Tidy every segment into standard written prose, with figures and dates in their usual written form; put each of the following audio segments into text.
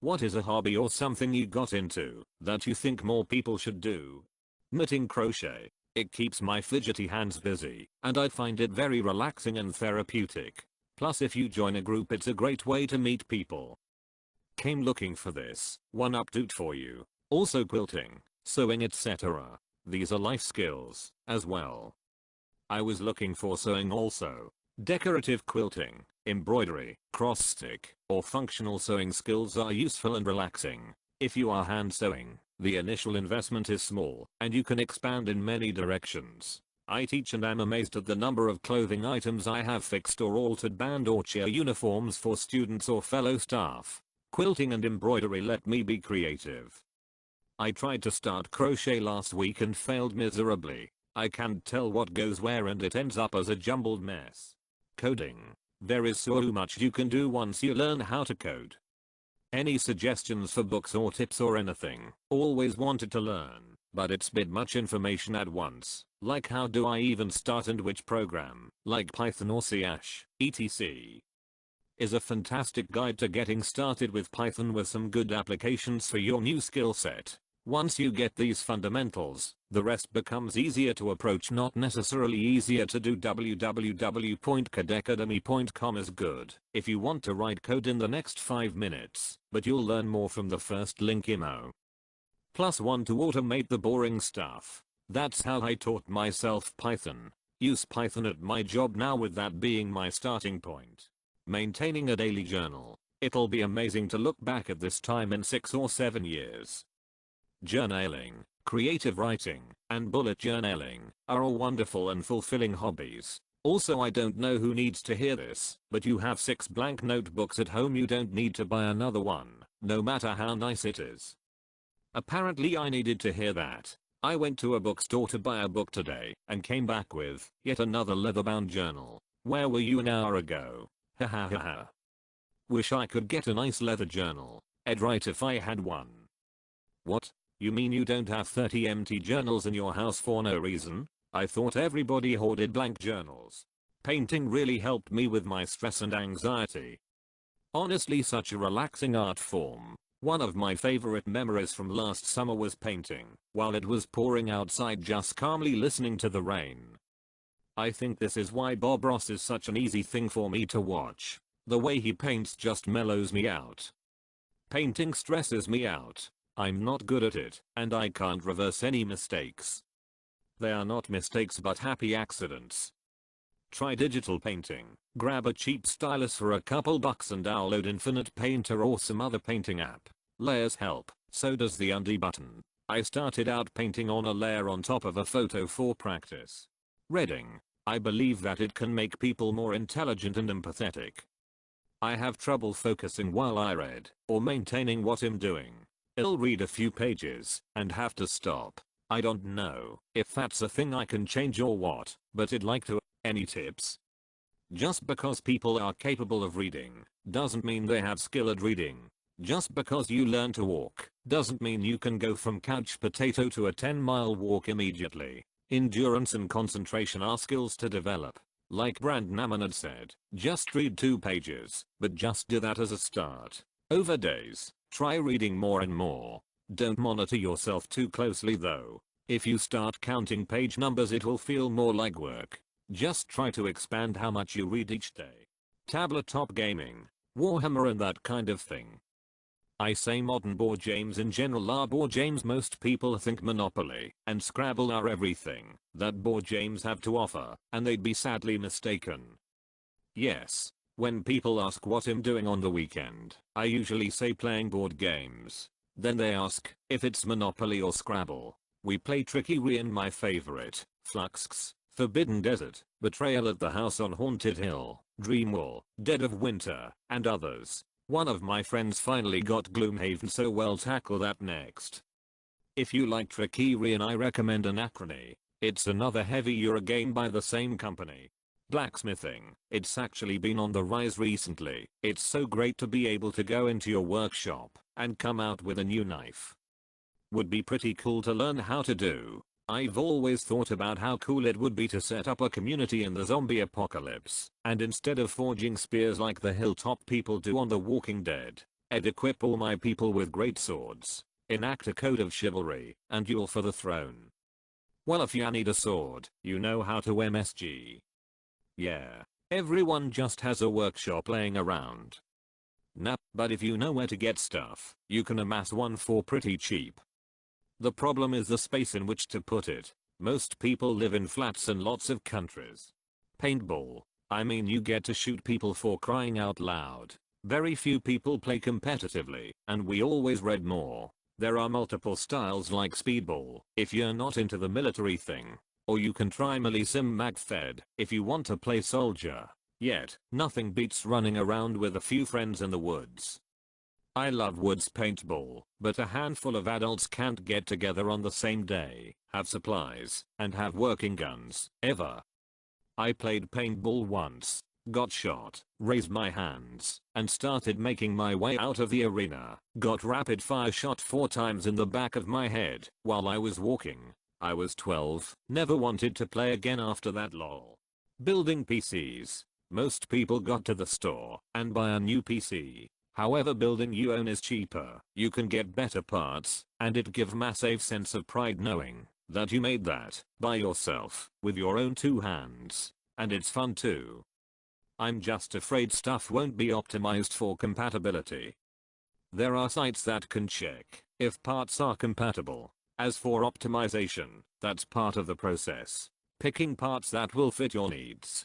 What is a hobby or something you got into that you think more people should do? Knitting crochet. It keeps my fidgety hands busy, and I find it very relaxing and therapeutic. Plus if you join a group it's a great way to meet people. Came looking for this one update for you. Also quilting, sewing etc. These are life skills as well. I was looking for sewing also. Decorative quilting, embroidery, cross stitch, or functional sewing skills are useful and relaxing. If you are hand sewing, the initial investment is small and you can expand in many directions. I teach and am amazed at the number of clothing items I have fixed or altered, band or cheer uniforms for students or fellow staff. Quilting and embroidery let me be creative. I tried to start crochet last week and failed miserably. I can't tell what goes where and it ends up as a jumbled mess. Coding. There is so much you can do once you learn how to code. Any suggestions for books or tips or anything? Always wanted to learn, but it's bit much information at once. Like how do I even start and which program, like Python or C#, etc. Is a fantastic guide to getting started with Python with some good applications for your new skill set. Once you get these fundamentals, the rest becomes easier to approach, not necessarily easier to do. www.codecademy.com is good if you want to write code in the next 5 minutes, but you'll learn more from the first link imo. +1 to automate the boring stuff. That's how I taught myself Python. Use Python at my job now, with that being my starting point. Maintaining a daily journal. It'll be amazing to look back at this time in 6 or 7 years. Journaling, creative writing, and bullet journaling are all wonderful and fulfilling hobbies. Also, I don't know who needs to hear this, but you have 6 blank notebooks at home. You don't need to buy another one, no matter how nice it is. Apparently I needed to hear that. I went to a bookstore to buy a book today and came back with yet another leather-bound journal. Where were you an hour ago? Ha ha ha ha. Wish I could get a nice leather journal. I'd write if I had one. What? You mean you don't have 30 empty journals in your house for no reason? I thought everybody hoarded blank journals. Painting really helped me with my stress and anxiety. Honestly, such a relaxing art form. One of my favorite memories from last summer was painting while it was pouring outside, just calmly listening to the rain. I think this is why Bob Ross is such an easy thing for me to watch. The way he paints just mellows me out. Painting stresses me out. I'm not good at it, and I can't reverse any mistakes. They are not mistakes but happy accidents. Try digital painting. Grab a cheap stylus for a couple bucks and download Infinite Painter or some other painting app. Layers help, so does the undo button. I started out painting on a layer on top of a photo for practice. Reading. I believe that it can make people more intelligent and empathetic. I have trouble focusing while I read, or maintaining what I'm doing. I'll read a few pages and have to stop. I don't know if that's a thing I can change or what, but I'd like to. Any tips? Just because people are capable of reading doesn't mean they have skill at reading. Just because you learn to walk doesn't mean you can go from couch potato to a 10-mile walk immediately. Endurance and concentration are skills to develop. Like Brandon Amanad said, just read 2 pages, but just do that as a start. Over days, try reading more and more. Don't monitor yourself too closely though. If you start counting page numbers it will feel more like work. Just try to expand how much you read each day. Tabletop gaming, Warhammer and that kind of thing. I say modern board games in general are board games. Most people think Monopoly and Scrabble are everything that board games have to offer, and they'd be sadly mistaken. Yes. When people ask what I'm doing on the weekend, I usually say playing board games. Then they ask if it's Monopoly or Scrabble. We play Trickery and my favorite, Fluxx, Forbidden Desert, Betrayal at the House on Haunted Hill, Dreamwall, Dead of Winter, and others. One of my friends finally got Gloomhaven, so we'll tackle that next. If you like Trickery, I recommend Anachrony. It's another heavy Euro game by the same company. Blacksmithing. It's actually been on the rise recently. It's so great to be able to go into your workshop and come out with a new knife. Would be pretty cool to learn how to do. I've always thought about how cool it would be to set up a community in the zombie apocalypse, and instead of forging spears like the hilltop people do on The Walking Dead, Equip all my people with great swords. Enact a code of chivalry and duel for the throne. Well, if you need a sword, you know how to MSG. Yeah. Everyone just has a workshop laying around. Nah, but if you know where to get stuff, you can amass one for pretty cheap. The problem is the space in which to put it. Most people live in flats in lots of countries. Paintball. I mean, you get to shoot people for crying out loud. Very few people play competitively, and we always read more. There are multiple styles like speedball, if you're not into the military thing. Or you can try melee sim magfed, if you want to play soldier. Yet, nothing beats running around with a few friends in the woods. I love woods paintball, but a handful of adults can't get together on the same day, have supplies, and have working guns, ever. I played paintball once, got shot, raised my hands, and started making my way out of the arena, got rapid fire shot 4 times in the back of my head while I was walking. I was 12, never wanted to play again after that lol. Building PCs. Most people got to the store and buy a new PC. However, building you own is cheaper, you can get better parts, and it gives massive sense of pride knowing that you made that by yourself with your own 2 hands. And it's fun too. I'm just afraid stuff won't be optimized for compatibility. There are sites that can check if parts are compatible. As for optimization, that's part of the process. Picking parts that will fit your needs.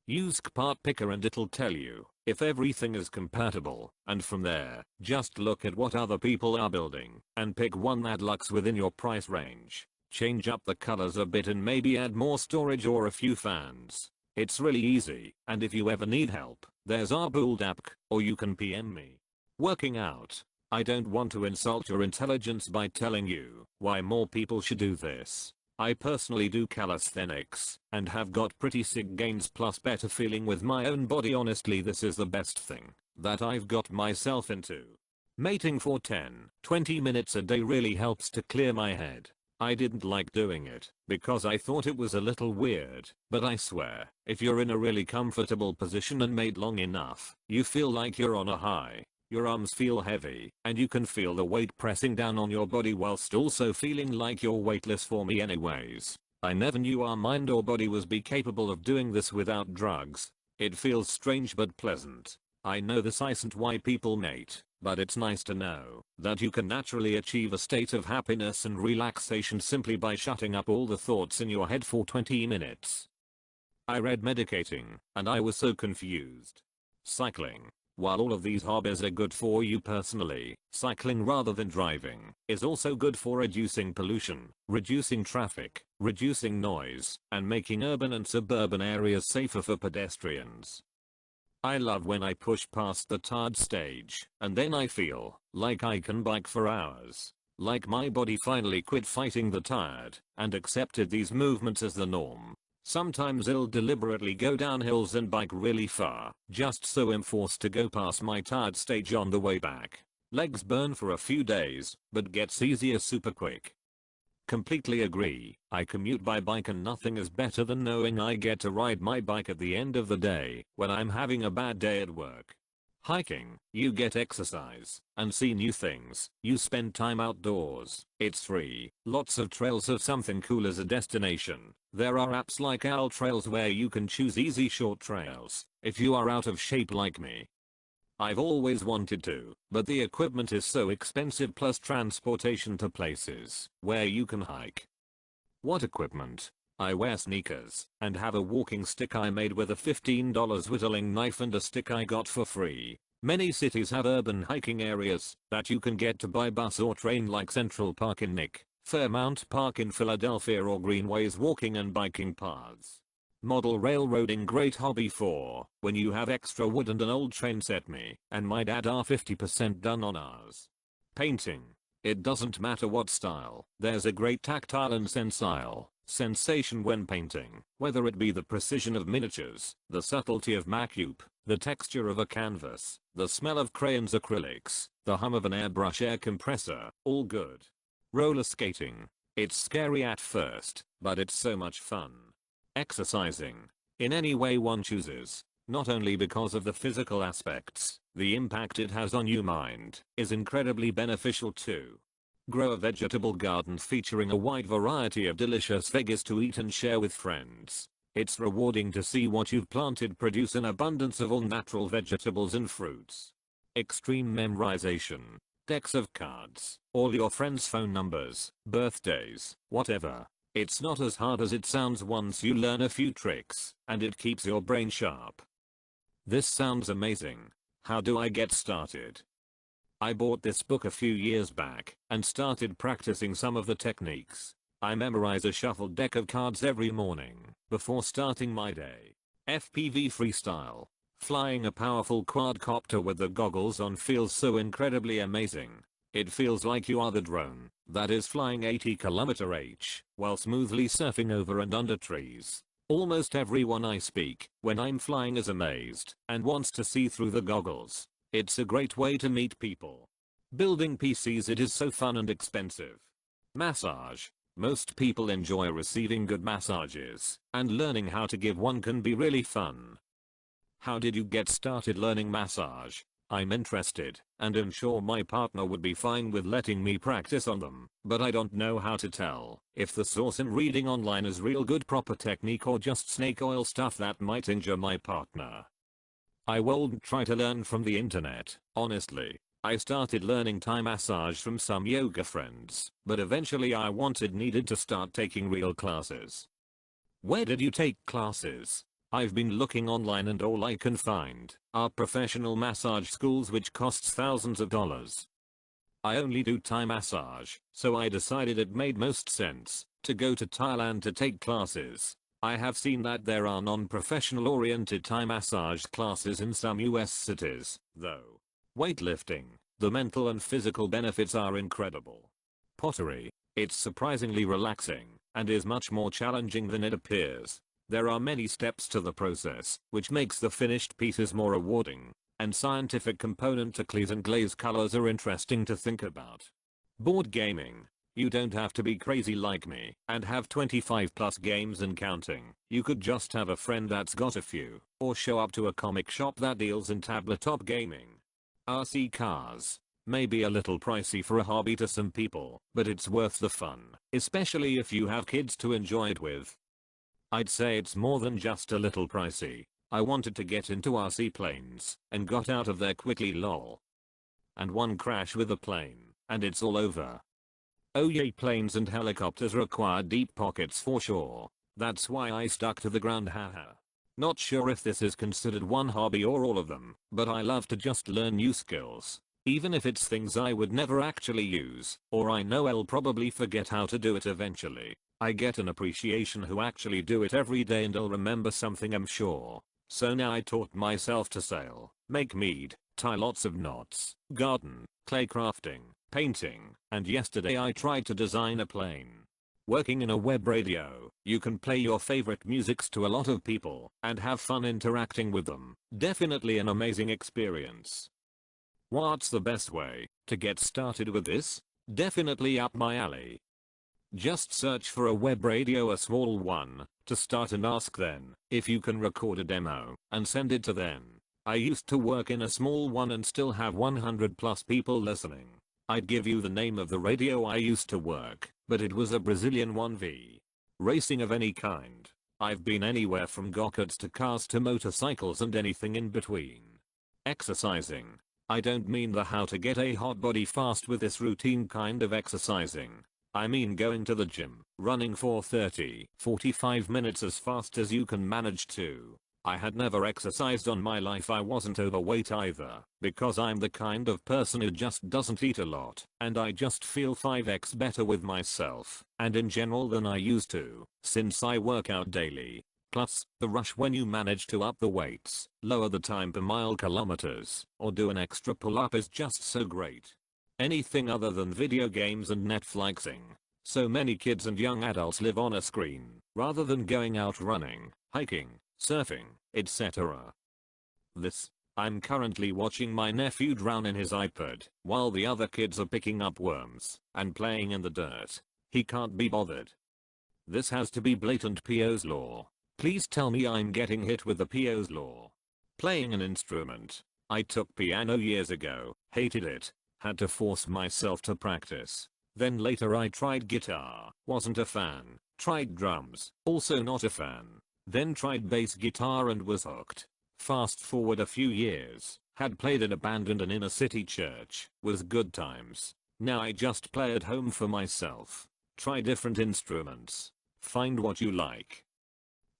Use part picker and it'll tell you if everything is compatible, and from there, just look at what other people are building and pick one that looks within your price range. Change up the colors a bit and maybe add more storage or a few fans. It's really easy, and if you ever need help, there's our build app, or you can PM me. Working out. I don't want to insult your intelligence by telling you why more people should do this. I personally do calisthenics and have got pretty sick gains plus better feeling with my own body. Honestly, this is the best thing that I've got myself into. Mating for 10-20 minutes a day really helps to clear my head. I didn't like doing it because I thought it was a little weird, but I swear, if you're in a really comfortable position and mate long enough, you feel like you're on a high. Your arms feel heavy, and you can feel the weight pressing down on your body whilst also feeling like you're weightless. For me anyways. I never knew our mind or body was capable of doing this without drugs. It feels strange but pleasant. I know this isn't why people mate, but it's nice to know that you can naturally achieve a state of happiness and relaxation simply by shutting up all the thoughts in your head for 20 minutes. I read medicating, and I was so confused. Cycling. While all of these hobbies are good for you personally, cycling rather than driving is also good for reducing pollution, reducing traffic, reducing noise, and making urban and suburban areas safer for pedestrians. I love when I push past the tired stage, and then I feel like I can bike for hours. Like my body finally quit fighting the tired and accepted these movements as the norm. Sometimes I'll deliberately go down hills and bike really far, just so I'm forced to go past my tired stage on the way back. Legs burn for a few days, but gets easier super quick. Completely agree. I commute by bike and nothing is better than knowing I get to ride my bike at the end of the day when I'm having a bad day at work. Hiking, you get exercise and see new things. You spend time outdoors. It's free. Lots of trails of something cool as a destination. There are apps like Owl Trails where you can choose easy short trails if you are out of shape like me. I've always wanted to, but the equipment is so expensive plus transportation to places where you can hike. What equipment? I wear sneakers and have a walking stick I made with a $15 whittling knife and a stick I got for free. Many cities have urban hiking areas that you can get to by bus or train, like Central Park in Nick, Fairmount Park in Philadelphia, or Greenway's walking and biking paths. Model railroading, great hobby for when you have extra wood and an old train set. Me and my dad are 50% done on ours. Painting. It doesn't matter what style, there's a great tactile and sensation when painting, whether it be the precision of miniatures, the subtlety of makeup, the texture of a canvas, the smell of crayons, acrylics, the hum of an airbrush air compressor, all good. Roller skating. It's scary at first, but it's so much fun. Exercising. In any way one chooses. Not only because of the physical aspects, the impact it has on your mind is incredibly beneficial too. Grow a vegetable garden featuring a wide variety of delicious veggies to eat and share with friends. It's rewarding to see what you've planted produce an abundance of all natural vegetables and fruits. Extreme memorization. Decks of cards, all your friends' phone numbers, birthdays, whatever. It's not as hard as it sounds once you learn a few tricks, and it keeps your brain sharp. This sounds amazing. How do I get started? I bought this book a few years back and started practicing some of the techniques. I memorize a shuffled deck of cards every morning before starting my day. FPV freestyle. Flying a powerful quadcopter with the goggles on feels so incredibly amazing. It feels like you are the drone that is flying 80 km/h while smoothly surfing over and under trees. Almost everyone I speak when I'm flying is amazed and wants to see through the goggles. It's a great way to meet people. Building PCs, it is so fun and expensive. Massage. Most people enjoy receiving good massages, and learning how to give one can be really fun. How did you get started learning massage? I'm interested, and am sure my partner would be fine with letting me practice on them, but I don't know how to tell if the source I'm reading online is real good proper technique or just snake oil stuff that might injure my partner. I won't try to learn from the internet, honestly. I started learning Thai massage from some yoga friends, but eventually I needed to start taking real classes. Where did you take classes? I've been looking online and all I can find are professional massage schools which costs thousands of dollars. I only do Thai massage, so I decided it made most sense to go to Thailand to take classes. I have seen that there are non-professional oriented Thai massage classes in some US cities, though. Weightlifting. The mental and physical benefits are incredible. Pottery. It's surprisingly relaxing and is much more challenging than it appears. There are many steps to the process, which makes the finished pieces more rewarding, and scientific component to glaze and glaze colors are interesting to think about. Board gaming. You don't have to be crazy like me and have 25 plus games and counting. You could just have a friend that's got a few, or show up to a comic shop that deals in tabletop gaming. RC cars. Maybe a little pricey for a hobby to some people, but it's worth the fun, especially if you have kids to enjoy it with. I'd say it's more than just a little pricey. I wanted to get into RC planes and got out of there quickly lol. And one crash with a plane, and it's all over. Oh yay, planes and helicopters require deep pockets for sure. That's why I stuck to the ground, haha. Not sure if this is considered one hobby or all of them, but I love to just learn new skills. Even if it's things I would never actually use, or I know I'll probably forget how to do it eventually. I get an appreciation who actually do it every day and I'll remember something, I'm sure. So now I taught myself to sail, make mead, tie lots of knots, garden, clay crafting, painting, and yesterday I tried to design a plane. Working in a web radio, you can play your favorite musics to a lot of people and have fun interacting with them. Definitely an amazing experience. What's the best way to get started with this? Definitely up my alley. Just search for a web radio, a small one, to start and ask then if you can record a demo and send it to them. I used to work in a small one and still have 100 plus people listening. I'd give you the name of the radio I used to work, but it was a Brazilian 1V. Racing of any kind. I've been anywhere from go-karts to cars to motorcycles and anything in between. Exercising. I don't mean the how to get a hot body fast with this routine kind of exercising. I mean going to the gym, running for 30-45 minutes as fast as you can manage to. I had never exercised on my life. I wasn't overweight either, because I'm the kind of person who just doesn't eat a lot, and I just feel 5x better with myself, and in general than I used to, since I work out daily. Plus, the rush when you manage to up the weights, lower the time per mile kilometers, or do an extra pull-up is just so great. Anything other than video games and Netflixing. So many kids and young adults live on a screen, rather than going out running, hiking, surfing, etc. I'm currently watching my nephew drown in his iPad, while the other kids are picking up worms and playing in the dirt. He can't be bothered. This has to be blatant PO's law. Please tell me I'm getting hit with the PO's law. Playing an instrument. I took piano years ago, hated it, had to force myself to practice. Then later I tried guitar, wasn't a fan, tried drums, also not a fan. Then tried bass guitar and was hooked. Fast forward a few years, had played in a band and an inner city church, was good times. Now I just play at home for myself. Try different instruments. Find what you like.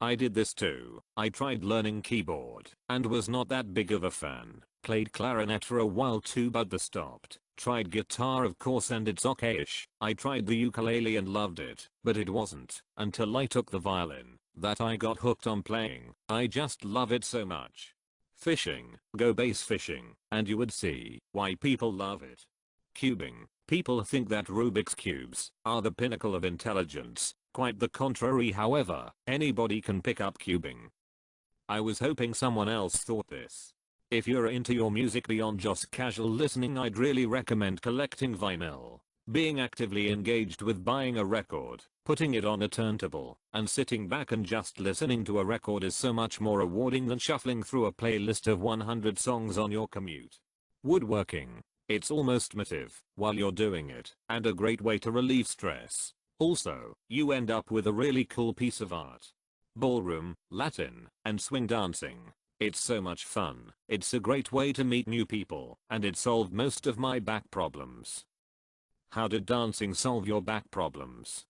I did this too. I tried learning keyboard and was not that big of a fan. Played clarinet for a while too but stopped. Tried guitar of course and it's okay-ish. I tried the ukulele and loved it, but it wasn't until I took the violin that I got hooked on playing. I just love it so much. Fishing. Go bass fishing and you would see why people love it. Cubing. People think that Rubik's cubes are the pinnacle of intelligence. Quite the contrary, however, anybody can pick up cubing. I was hoping someone else thought this. If you're into your music beyond just casual listening, I'd really recommend collecting vinyl. Being actively engaged with buying a record, putting it on a turntable, and sitting back and just listening to a record is so much more rewarding than shuffling through a playlist of 100 songs on your commute. Woodworking. It's almost meditative while you're doing it, and a great way to relieve stress. Also, you end up with a really cool piece of art. Ballroom, Latin, and swing dancing. It's so much fun. It's a great way to meet new people, and it solved most of my back problems. How did dancing solve your back problems?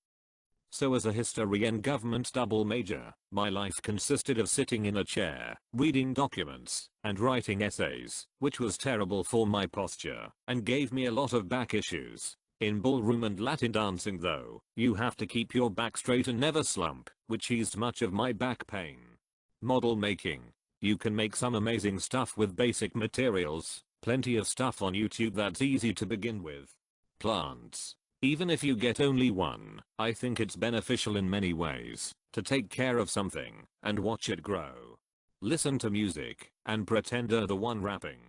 So as a history and government double major, my life consisted of sitting in a chair, reading documents, and writing essays, which was terrible for my posture, and gave me a lot of back issues. In ballroom and Latin dancing though, you have to keep your back straight and never slump, which eased much of my back pain. Model making. You can make some amazing stuff with basic materials, plenty of stuff on YouTube that's easy to begin with. Plants. Even if you get only one, I think it's beneficial in many ways to take care of something and watch it grow. Listen to music and pretend you're the one rapping.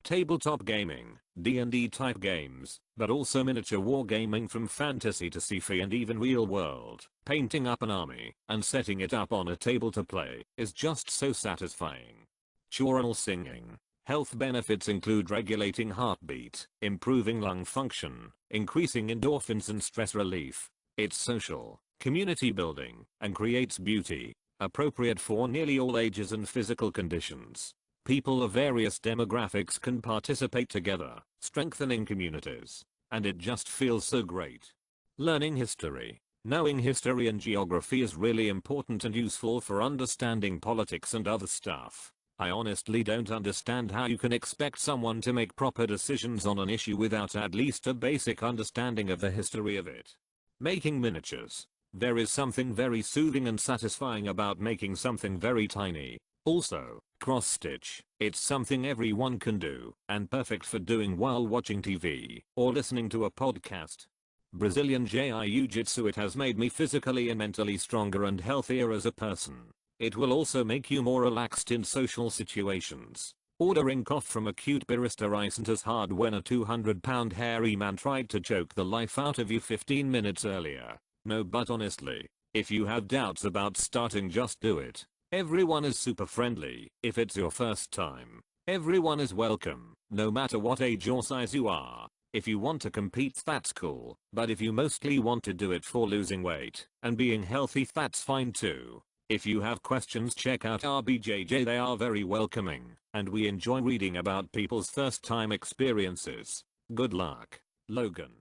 Tabletop gaming, D&D type games, but also miniature wargaming from fantasy to sci-fi and even real world. Painting up an army and setting it up on a table to play is just so satisfying. Choral singing. Health benefits include regulating heartbeat, improving lung function, increasing endorphins and stress relief. It's social, community building, and creates beauty, appropriate for nearly all ages and physical conditions. People of various demographics can participate together, strengthening communities. And it just feels so great. Learning history. Knowing history and geography is really important and useful for understanding politics and other stuff. I honestly don't understand how you can expect someone to make proper decisions on an issue without at least a basic understanding of the history of it. Making miniatures. There is something very soothing and satisfying about making something very tiny. Also, cross-stitch. It's something everyone can do, and perfect for doing while watching TV or listening to a podcast. Brazilian Jiu-Jitsu. It has made me physically and mentally stronger and healthier as a person. It will also make you more relaxed in social situations. Ordering coffee from a cute barista isn't as hard when a 200-pound hairy man tried to choke the life out of you 15 minutes earlier. No, but honestly, if you have doubts about starting, just do it. Everyone is super friendly. If it's your first time, everyone is welcome, no matter what age or size you are. If you want to compete, that's cool, but if you mostly want to do it for losing weight and being healthy, that's fine too. If you have questions, check out RBJJ. They are very welcoming, and we enjoy reading about people's first time experiences. Good luck. Logan.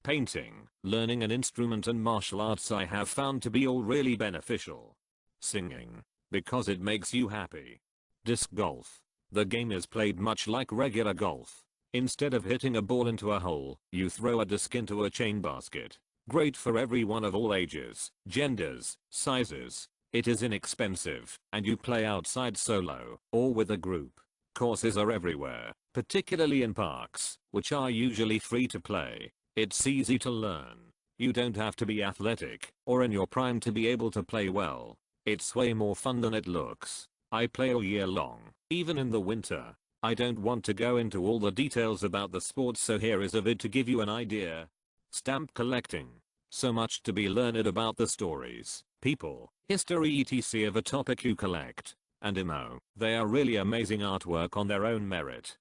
Painting, learning an instrument and martial arts I have found to be all really beneficial. Singing. Because it makes you happy. Disc golf. The game is played much like regular golf. Instead of hitting a ball into a hole, you throw a disc into a chain basket. Great for everyone of all ages, genders, sizes. It is inexpensive, and you play outside solo, or with a group. Courses are everywhere, particularly in parks, which are usually free to play. It's easy to learn. You don't have to be athletic, or in your prime to be able to play well. It's way more fun than it looks. I play all year long, even in the winter. I don't want to go into all the details about the sport, so here is a vid to give you an idea. Stamp collecting. So much to be learned about the stories, people, history etc. of a topic you collect. and emo. They are really amazing artwork on their own merit.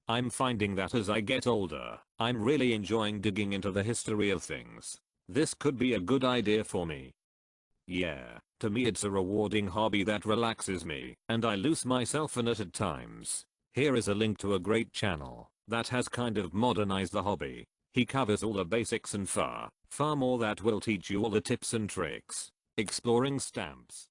I'm finding that as I get older, I'm really enjoying digging into the history of things. This could be a good idea for me. Yeah, to me it's a rewarding hobby that relaxes me, and I lose myself in it at times. Here is a link to a great channel that has kind of modernized the hobby. He covers all the basics and far more that will teach you all the tips and tricks. Exploring stamps.